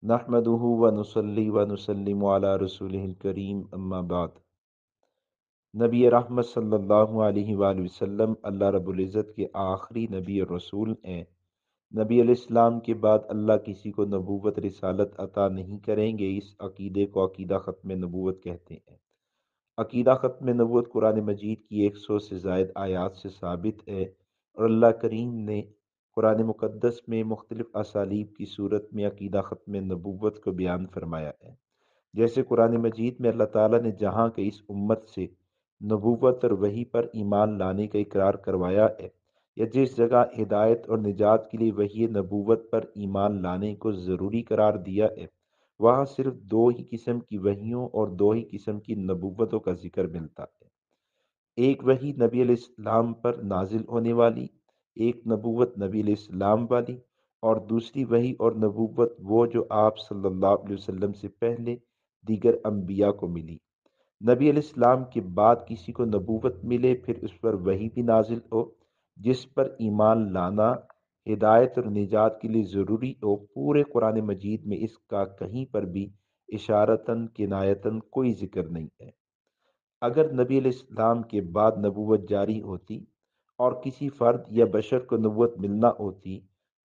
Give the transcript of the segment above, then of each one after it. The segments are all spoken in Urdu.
نحمدہ و نصلی و نسلم علی رسولہ الکریم اما بعد۔ نبی رحمت صلی اللہ علیہ وآلہ وسلم اللہ رب العزت کے آخری نبی اور رسول ہیں۔ نبی علیہ السلام کے بعد اللہ کسی کو نبوت رسالت عطا نہیں کریں گے۔ اس عقیدے کو عقیدہ ختم نبوت کہتے ہیں۔ عقیدہ ختم نبوت قرآن مجید کی 100 سے زائد آیات سے ثابت ہے، اور اللہ کریم نے قرآن مقدس میں مختلف اسالیب کی صورت میں عقیدہ ختم نبوت کو بیان فرمایا ہے۔ جیسے قرآن مجید میں اللہ تعالیٰ نے جہاں کہ اس امت سے نبوت اور وحی پر ایمان لانے کا اقرار کروایا ہے، یا جس جگہ ہدایت اور نجات کے لیے وحی نبوت پر ایمان لانے کو ضروری قرار دیا ہے، وہاں صرف دو ہی قسم کی وحیوں اور دو ہی قسم کی نبوتوں کا ذکر ملتا ہے۔ ایک وحی نبی علیہ السلام پر نازل ہونے والی، ایک نبوت نبی علیہ السلام والی، اور دوسری وحی اور نبوت وہ جو آپ صلی اللہ علیہ وسلم سے پہلے دیگر انبیاء کو ملی۔ نبی علیہ السلام کے بعد کسی کو نبوت ملے، پھر اس پر وحی بھی نازل ہو، جس پر ایمان لانا ہدایت اور نجات کے لیے ضروری ہو، پورے قرآن مجید میں اس کا کہیں پر بھی اشارتاً کنایتاً کوئی ذکر نہیں ہے۔ اگر نبی علیہ السلام کے بعد نبوت جاری ہوتی اور کسی فرد یا بشر کو نبوت ملنا ہوتی،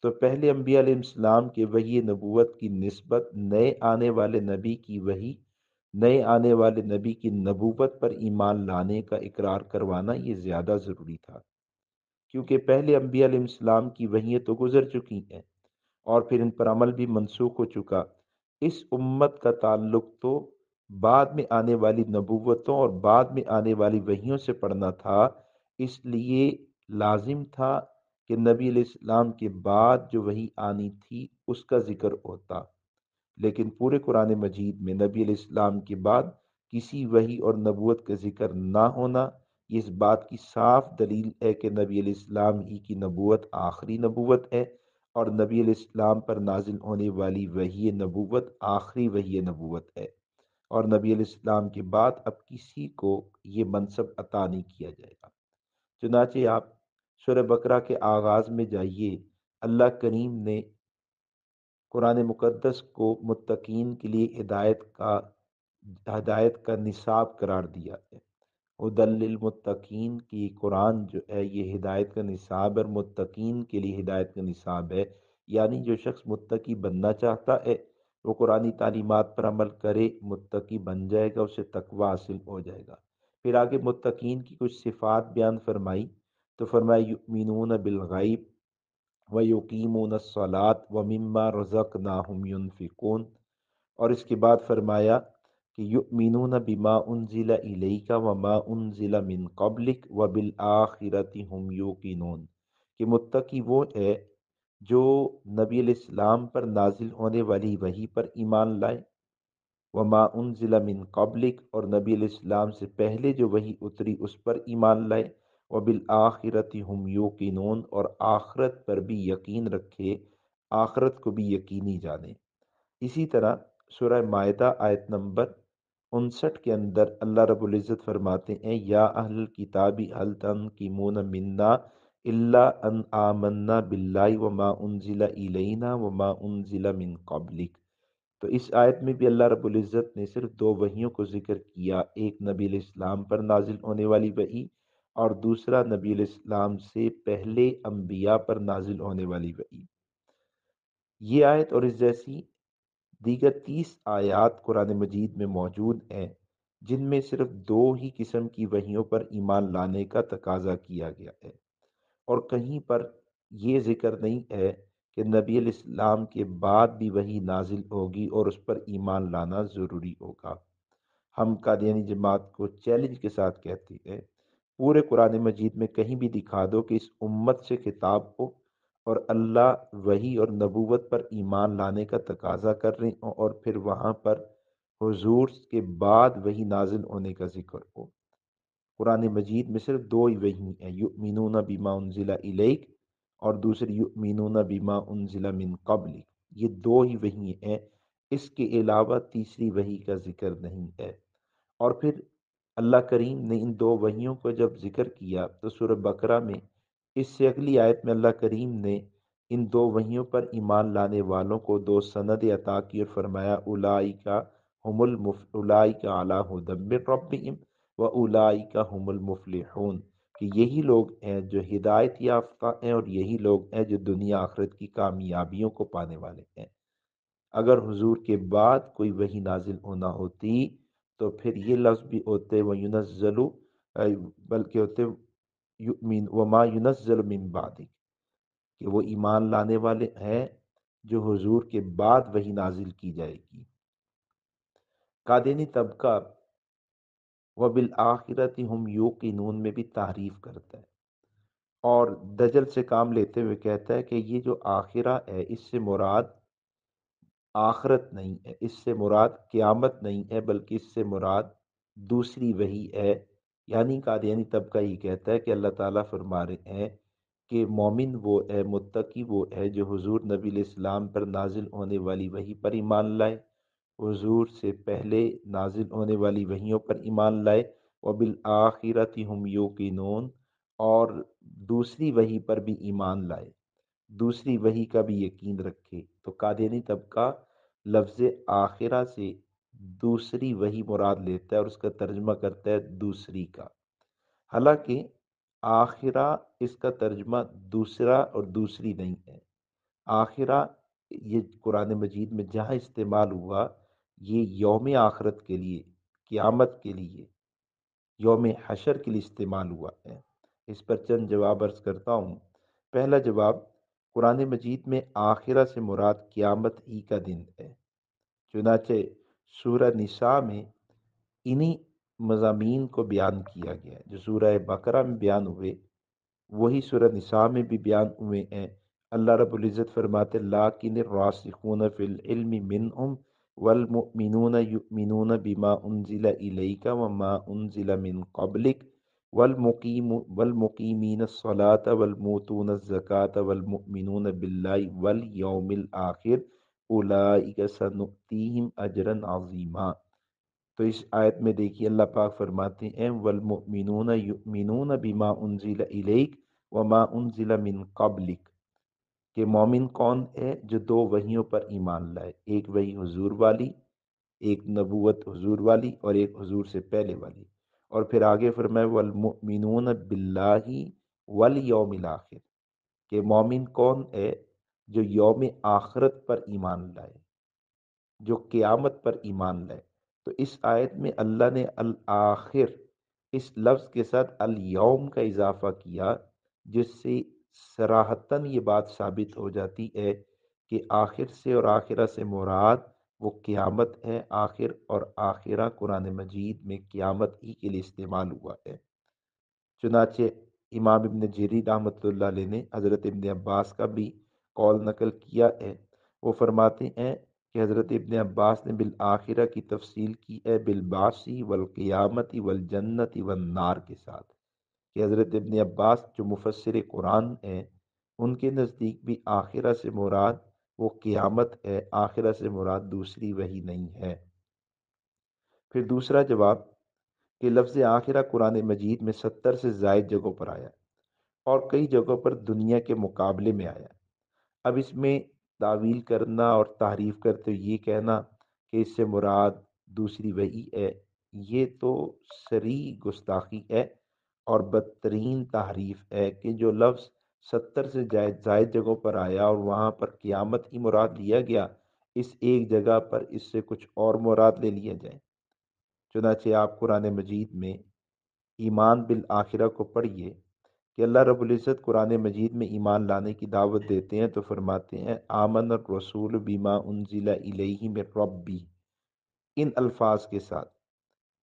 تو پہلے انبیاء علیہ السلام کے وحی نبوت کی نسبت نئے آنے والے نبی کی وحی، نئے آنے والے نبی کی نبوت پر ایمان لانے کا اقرار کروانا یہ زیادہ ضروری تھا، کیونکہ پہلے انبیاء علیہ السلام کی وحییں تو گزر چکی ہیں اور پھر ان پر عمل بھی منسوخ ہو چکا۔ اس امت کا تعلق تو بعد میں آنے والی نبوتوں اور بعد میں آنے والی وحیوں سے پڑھنا تھا، اس لیے لازم تھا کہ نبی علیہ السلام کے بعد جو وحی آنی تھی اس کا ذکر ہوتا، لیکن پورے قرآن مجید میں نبی علیہ السلام کے بعد کسی وحی اور نبوت کا ذکر نہ ہونا، یہ اس بات کی صاف دلیل ہے کہ نبی علیہ السلام ہی کی نبوت آخری نبوت ہے، اور نبی علیہ السلام پر نازل ہونے والی وحی نبوت آخری وحی نبوت ہے، اور نبی علیہ السلام کے بعد اب کسی کو یہ منصب عطا نہیں کیا جائے گا۔ چنانچہ آپ سورہ بقرہ کے آغاز میں جائیے، اللہ کریم نے قرآن مقدس کو متقین کے لیے ہدایت کا نصاب قرار دیا ہے۔ ہدی للمتقین کی قرآن جو ہے یہ ہدایت کا نصاب ہے، اور متقین کے لیے ہدایت کا نصاب ہے، یعنی جو شخص متقی بننا چاہتا ہے وہ قرآنی تعلیمات پر عمل کرے، متقی بن جائے گا، اسے تقوی حاصل ہو جائے گا۔ پھر آگے متقین کی کچھ صفات بیان فرمائی، تو فرمایا یؤمنون بالغیب وَيُقِيمُونَ الصَّلَاةَ وَمِمَّا رَزَقْنَاهُمْ يُنْفِقُونَ، اور اس کے بعد فرمایا کہ یؤمنون بما انزل الیک وما انزل من قبلک وبالآخرۃ هم یوقنون، کہ متقی وہ ہے جو نبی علیہ السلام پر نازل ہونے والی وحی پر ایمان لائے، وما انزل من قبلک، اور نبی علیہ السلام سے پہلے جو وحی اتری اس پر ایمان لائے، وبالآخرۃ هم یوقنون، اور آخرت پر بھی یقین رکھے، آخرت کو بھی یقینی جانے۔ اسی طرح سورہ مائدہ آیت نمبر 59 کے اندر اللہ رب العزت فرماتے ہیں، یا اہل الکتاب هل تنقمون منا الا ان آمنا باللہ وما انزل الینا وما انزل من قبلک۔ تو اس آیت میں بھی اللہ رب العزت نے صرف دو وحیوں کو ذکر کیا، ایک نبی علیہ السلام پر نازل ہونے والی وحی، اور دوسرا نبی علیہ السلام سے پہلے انبیاء پر نازل ہونے والی وحی۔ یہ آیت اور اس جیسی دیگر 30 آیات قرآن مجید میں موجود ہیں، جن میں صرف دو ہی قسم کی وحیوں پر ایمان لانے کا تقاضا کیا گیا ہے، اور کہیں پر یہ ذکر نہیں ہے کہ نبی علیہ السلام کے بعد بھی وحی نازل ہوگی اور اس پر ایمان لانا ضروری ہوگا۔ ہم قادیانی جماعت کو چیلنج کے ساتھ کہتے ہیں، پورے قرآن مجید میں کہیں بھی دکھا دو کہ اس امت سے خطاب ہو اور اللہ وحی اور نبوت پر ایمان لانے کا تقاضا کر رہے ہوں، اور پھر وہاں پر حضور کے بعد وحی نازل ہونے کا ذکر ہو۔ قرآن مجید میں صرف دو ہی وحی ہیں، یؤمنون بما انزل الیک اور دوسری یؤمنون بما انزل من قبلک، یہ دو ہی وحی ہیں، اس کے علاوہ تیسری وحی کا ذکر نہیں ہے۔ اور پھر اللہ کریم نے ان دو وحیوں کو جب ذکر کیا تو سورہ بقرہ میں اس سے اگلی آیت میں اللہ کریم نے ان دو وحیوں پر ایمان لانے والوں کو دو سند عطا کی اور فرمایا اولئک علی ھدی من ربہم واولئک ھم المفلحون، کہ یہی لوگ ہیں جو ہدایت یافتہ ہیں اور یہی لوگ ہیں جو دنیا آخرت کی کامیابیوں کو پانے والے ہیں۔ اگر حضور کے بعد کوئی وحی نازل ہونا ہوتی تو پھر یہ لفظ بھی ہوتے وَيُنَزَّلُ، بلکہ ہوتے یؤمن وما ينزل من بعد، کہ وہ ایمان لانے والے ہیں جو حضور کے بعد وحی نازل کی جائے گی۔ قادینی طبقہ وبالآخرۃ ہم یوقنون میں بھی تعریف کرتا ہے اور دجل سے کام لیتے ہوئے کہتا ہے کہ یہ جو آخرہ ہے اس سے مراد آخرت نہیں ہے، اس سے مراد قیامت نہیں ہے، بلکہ اس سے مراد دوسری وحی ہے۔ یعنی قادیانی طبقہ یہ کہتا ہے کہ اللہ تعالیٰ فرما رہے ہیں کہ مومن وہ ہے، متقی وہ ہے جو حضور نبی علیہ السلام پر نازل ہونے والی وحی پر ایمان لائے، حضور سے پہلے نازل ہونے والی وحیوں پر ایمان لائے، وبالآخرۃ ہم یوقنون، اور دوسری وحی پر بھی ایمان لائے، دوسری وحی کا بھی یقین رکھے۔ تو قادیانی طبقہ لفظ آخرہ سے دوسری وحی مراد لیتا ہے اور اس کا ترجمہ کرتا ہے دوسری کا، حالانکہ آخرہ اس کا ترجمہ دوسرا اور دوسری نہیں ہے۔ آخرہ یہ قرآن مجید میں جہاں استعمال ہوا یہ یوم آخرت کے لیے، قیامت کے لیے، یوم حشر کے لیے استعمال ہوا ہے۔ اس پر چند جواب عرض کرتا ہوں۔ پہلا جواب، قرآن مجید میں آخرہ سے مراد قیامت ہی کا دن ہے، چنانچہ سورہ نساء میں انہی مضامین کو بیان کیا گیا ہے جو سورہ بقرہ میں بیان ہوئے، وہی سورہ نساء میں بھی بیان ہوئے ہیں۔ اللہ رب العزت فرماتے لاکن الراسخون فی العلم منہم والمؤمنون یؤمنون بما انزل الیک وما انزل من قبلک والمقیمین الصلاة والموتون الزکاة والمؤمنون باللہ والیوم الآخر اولئک سنؤتیہم اجرا عظیما۔ تو اس آیت میں دیکھیے اللہ پاک فرماتے ہیں والمؤمنون یؤمنون بما انزل الیک وما انزل من قبلک، کہ مومن کون ہے جو دو وحیوں پر ایمان لائے، ایک وحی حضور والی، ایک نبوت حضور والی اور ایک حضور سے پہلے والی، اور پھر آگے فرمائے والمؤمنون باللہ والیوم الآخر، کہ مومن کون ہے جو یوم آخرت پر ایمان لائے، جو قیامت پر ایمان لائے۔ تو اس آیت میں اللہ نے الآخر اس لفظ کے ساتھ الیوم کا اضافہ کیا، جس سے صراحتاً یہ بات ثابت ہو جاتی ہے کہ آخر سے اور آخرہ سے مراد وہ قیامت ہے۔ آخر اور آخرہ قرآن مجید میں قیامت ہی کے لیے استعمال ہوا ہے۔ چنانچہ امام ابن جریر رحمۃ اللہ علیہ نے حضرت ابن عباس کا بھی قول نقل کیا ہے، وہ فرماتے ہیں کہ حضرت ابن عباس نے بالآخرہ کی تفصیل کی ہے بالبعث والقیامت والجنت والنار کے ساتھ، کہ حضرت ابن عباس جو مفسر قرآن ہیں ان کے نزدیک بھی آخرہ سے مراد وہ قیامت ہے، آخرہ سے مراد دوسری وحی نہیں ہے۔ پھر دوسرا جواب کہ لفظ آخرہ قرآن مجید میں 70 سے زائد جگہوں پر آیا اور کئی جگہوں پر دنیا کے مقابلے میں آیا۔ اب اس میں تعویل کرنا اور تحریف کرتے ہوئے یہ کہنا کہ اس سے مراد دوسری وحی ہے، یہ تو صریح گستاخی ہے اور بدترین تحریف ہے کہ جو لفظ 70 سے زائد جگہوں پر آیا اور وہاں پر قیامت ہی مراد لیا گیا، اس ایک جگہ پر اس سے کچھ اور مراد لے لیا جائے۔ چنانچہ آپ قرآن مجید میں ایمان بالآخرہ کو پڑھیے کہ اللہ رب العزت قرآن مجید میں ایمان لانے کی دعوت دیتے ہیں تو فرماتے ہیں آمن الرسول بما انزل الیہ من ربی، ان الفاظ کے ساتھ،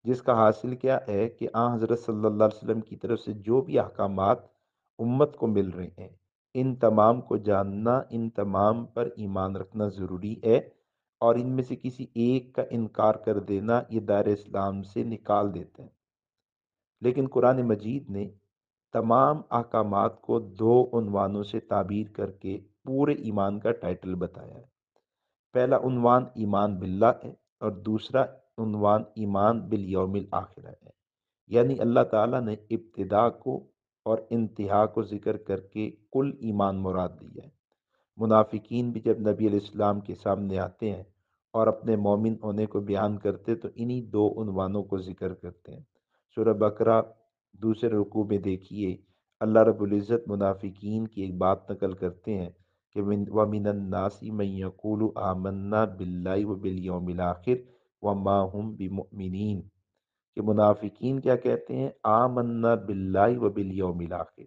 جس کا حاصل کیا ہے کہ حضرت صلی اللہ علیہ وسلم کی طرف سے جو بھی احکامات امت کو مل رہے ہیں ان تمام کو جاننا، ان تمام پر ایمان رکھنا ضروری ہے، اور ان میں سے کسی ایک کا انکار کر دینا یہ دائرہ اسلام سے نکال دیتا ہے۔ لیکن قرآن مجید نے تمام احکامات کو دو عنوانوں سے تعبیر کر کے پورے ایمان کا ٹائٹل بتایا ہے۔ پہلا عنوان ایمان باللہ ہے اور دوسرا عنوان ایمان بالیوم الآخرہ ہے، یعنی اللہ تعالیٰ نے ابتدا کو اور انتہا کو ذکر کر کے کل ایمان مراد دیا ہے۔ منافقین بھی جب نبی علیہ السلام کے سامنے آتے ہیں اور اپنے مومن ہونے کو بیان کرتے تو انہی دو عنوانوں کو ذکر کرتے ہیں۔ سورہ بقرہ دوسرے رکوع میں دیکھیے اللہ رب العزت منافقین کی ایک بات نقل کرتے ہیں کہ وَمِنَ النَّاسِ مَن يَقُولُ آمَنَّا بِاللَّهِ وَبِالْيَوْمِ الْآخِرِ وَمَا هُمْ بِمُؤْمِنِينَ، کہ منافقین کیا کہتے ہیں؟ آمنا باللہ و بالیوم الآخر،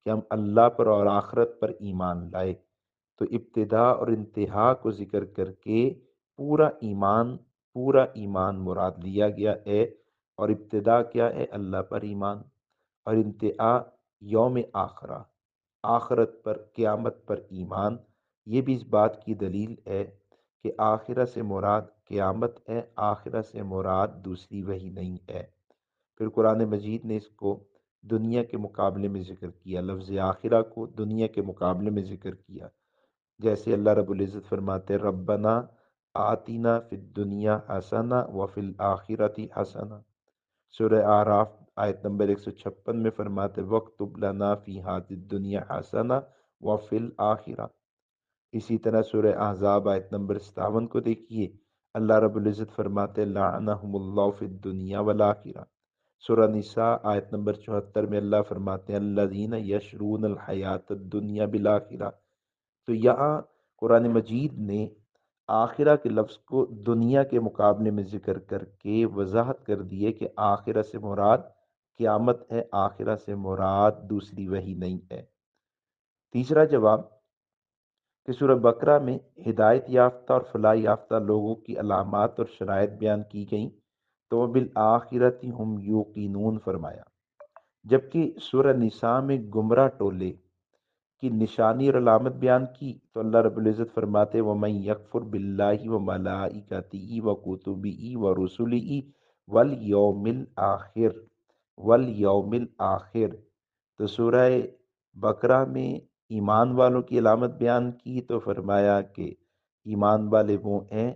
کہ ہم اللہ پر اور آخرت پر ایمان لائے۔ تو ابتدا اور انتہا کو ذکر کر کے پورا ایمان مراد لیا گیا ہے، اور ابتدا کیا ہے؟ اللہ پر ایمان، اور انتہا یوم آخرہ، آخرت پر، قیامت پر ایمان۔ یہ بھی اس بات کی دلیل ہے کہ آخرہ سے مراد قیامت ہے، آخرہ سے مراد دوسری وحی نہیں ہے۔ پھر قرآن مجید نے اس کو دنیا کے مقابلے میں ذکر کیا، لفظ آخرہ کو دنیا کے مقابلے میں ذکر کیا، جیسے اللہ رب العزت فرماتے ربنا آتنا فی الدنیا حسنہ وفی الآخرۃ حسنہ۔ سورہ اعراف آیت نمبر 156 میں فرماتے وَاکْتُبْ لَنَا فِی ہَذِی الدُّنْیَا حَسَنَۃً وَفِی الْآخِرَۃِ۔ اسی طرح سورہ احزاب آیت نمبر 57 کو دیکھیے، اللہ رب العزت فرماتے لعنہم اللہ فی الدنیا والآخرہ۔ سورہ نساء آیت نمبر 74 میں اللہ فرماتے ہیں الذین یشرون الحیات الدنیا بالآخرہ۔ تو یہاں قرآن مجید نے آخرہ کے لفظ کو دنیا کے مقابلے میں ذکر کر کے وضاحت کر دی ہے کہ آخرہ سے مراد قیامت ہے، آخرہ سے مراد دوسری وحی نہیں ہے۔ تیسرا جواب کہ سورہ بقرہ میں ہدایت یافتہ اور فلاح یافتہ لوگوں کی علامات اور شرائط بیان کی گئیں تو بالآخرۃ ہم یوقنون فرمایا، جبکہ سورہ نساء میں گمراہ ٹولے کی نشانی اور علامت بیان کی تو اللہ رب العزت فرماتے وَمَن يَكْفُرْ بِاللَّهِ وَمَلَائِكَتِهِ وَكُتُبِهِ وَرُسُلِهِ وَالْيَوْمِ الْآخِرِ۔ تو سورہ بقرہ میں ایمان والوں کی علامت بیان کی تو فرمایا کہ ایمان والے وہ ہیں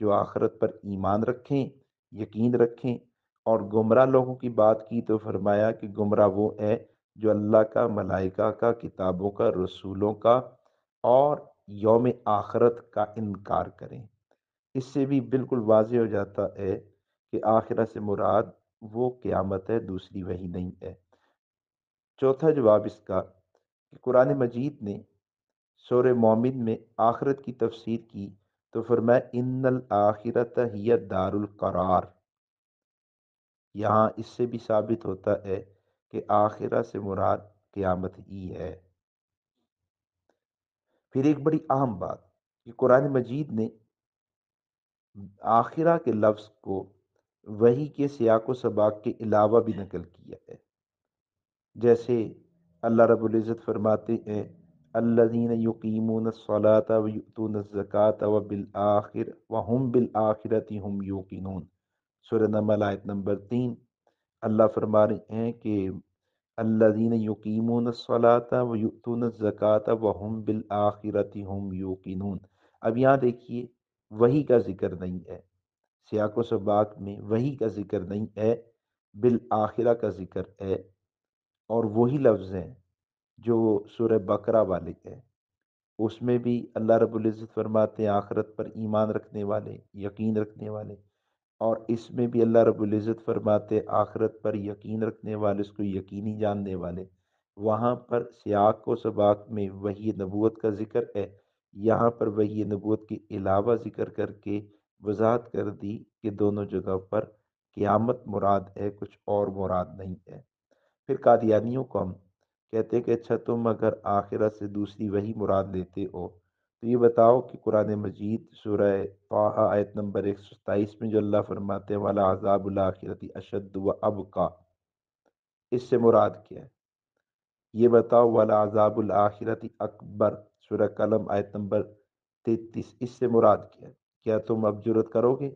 جو آخرت پر ایمان رکھیں، یقین رکھیں، اور گمراہ لوگوں کی بات کی تو فرمایا کہ گمراہ وہ ہے جو اللہ کا، ملائکہ کا، کتابوں کا، رسولوں کا اور یوم آخرت کا انکار کریں۔ اس سے بھی بالکل واضح ہو جاتا ہے کہ آخرہ سے مراد وہ قیامت ہے، دوسری وحی نہیں ہے۔ چوتھا جواب اس کا کہ قرآن مجید نے سورہ مومن میں آخرت کی تفسیر کی تو فرمایا ان الآخرۃ ہی دار القرار۔ یہاں اس سے بھی ثابت ہوتا ہے کہ آخرہ سے مراد قیامت ہی ہے۔ پھر ایک بڑی اہم بات کہ قرآن مجید نے آخرہ کے لفظ کو وحی کے سیاق و سباق کے علاوہ بھی نقل کیا ہے، جیسے اللہ رب العزت فرماتے ہیں الذین یقیمون الصلاۃ ویؤتون الزکاۃ وہم بالآخرۃ ہم یوقنون۔ سورہ نمل آیت نمبر 3 اللہ فرما رہے ہیں کہ الذین یقیمون الصلاۃ ویؤتون الزکاۃ وہم بالآخرۃ ہم یوقنون۔ اب یہاں دیکھیے وحی کا ذکر نہیں ہے، سیاق و سباق میں وحی کا ذکر نہیں ہے، بالآخرہ کا ذکر ہے، اور وہی لفظ ہیں جو سورہ بقرہ والے ہیں۔ اس میں بھی اللہ رب العزت فرماتے ہیں آخرت پر ایمان رکھنے والے، یقین رکھنے والے، اور اس میں بھی اللہ رب العزت فرماتے آخرت پر یقین رکھنے والے، اس کو یقینی جاننے والے۔ وہاں پر سیاق و سباق میں وحی نبوت کا ذکر ہے، یہاں پر وحی نبوت کے علاوہ ذکر کر کے وضاحت کر دی کہ دونوں جگہ پر قیامت مراد ہے، کچھ اور مراد نہیں ہے۔ پھر قادیانیوں کو ہم کہتے ہیں کہ اچھا تم اگر آخرت سے دوسری وحی مراد لیتے ہو تو یہ بتاؤ کہ قرآن مجید سورہ طٰہٰ آیت نمبر 127 میں جو اللہ فرماتے ہیں وَلَعَذَابُ الْآخِرَةِ أَشَدُّ وَأَبْقَىٰ، اس سے مراد کیا ہے؟ یہ بتاؤ وَلَعَذَابُ الْآخِرَةِ أَكْبَرُ، سورہ قلم آیت نمبر 33، اس سے مراد کیا ہے؟ کیا تم اب جرت کرو گے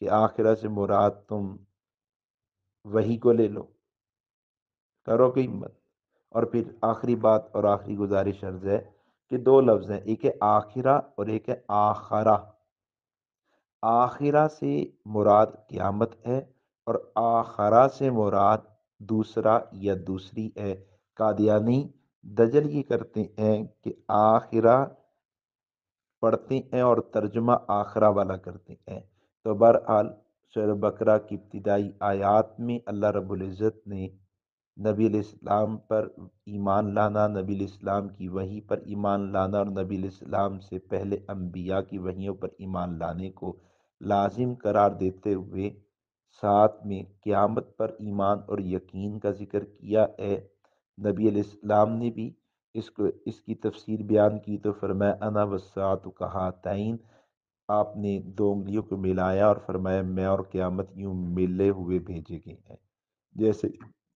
کہ آخرت سے مراد تم وحی کو لے لو؟ کرو گے ہمت؟ اور پھر آخری بات اور آخری گزارش عرض ہے کہ دو لفظ ہیں، ایک ہے آخرہ اور ایک ہے آخرہ۔ آخرہ سے مراد قیامت ہے اور آخرہ سے مراد دوسرا یا دوسری ہے۔ قادیانی دجل یہ کرتے ہیں کہ آخرہ پڑھتے ہیں اور ترجمہ آخرہ والا کرتے ہیں۔ تو بہرحال سورہ بقرہ کی ابتدائی آیات میں اللہ رب العزت نے نبی علیہ السلام پر ایمان لانا، نبی علیہ السلام کی وحی پر ایمان لانا اور نبی علیہ السلام سے پہلے انبیاء کی وحیوں پر ایمان لانے کو لازم قرار دیتے ہوئے ساتھ میں قیامت پر ایمان اور یقین کا ذکر کیا ہے۔ نبی علیہ السلام نے بھی اس کی تفسیر بیان کی تو فرمایا انا والساعۃ کہاتین، آپ نے دو انگلیوں کو ملایا اور فرمایا میں اور قیامت یوں ملے ہوئے بھیجے گئے ہیں، جیسے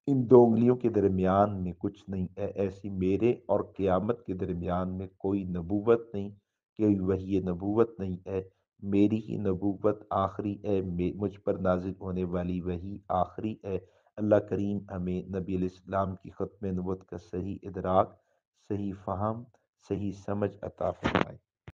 ان دو انگلیوں کے درمیان میں کچھ نہیں ہے، ایسی میرے اور قیامت کے درمیان میں کوئی نبوت نہیں، کوئی وحی نبوت نہیں ہے، میری ہی نبوت آخری ہے، مجھ پر نازل ہونے والی وحی آخری ہے۔ اللہ کریم ہمیں نبی علیہ السلام کی ختم نبوت کا صحیح ادراک، صحیح فہم، صحیح سمجھ عطا فرمائے۔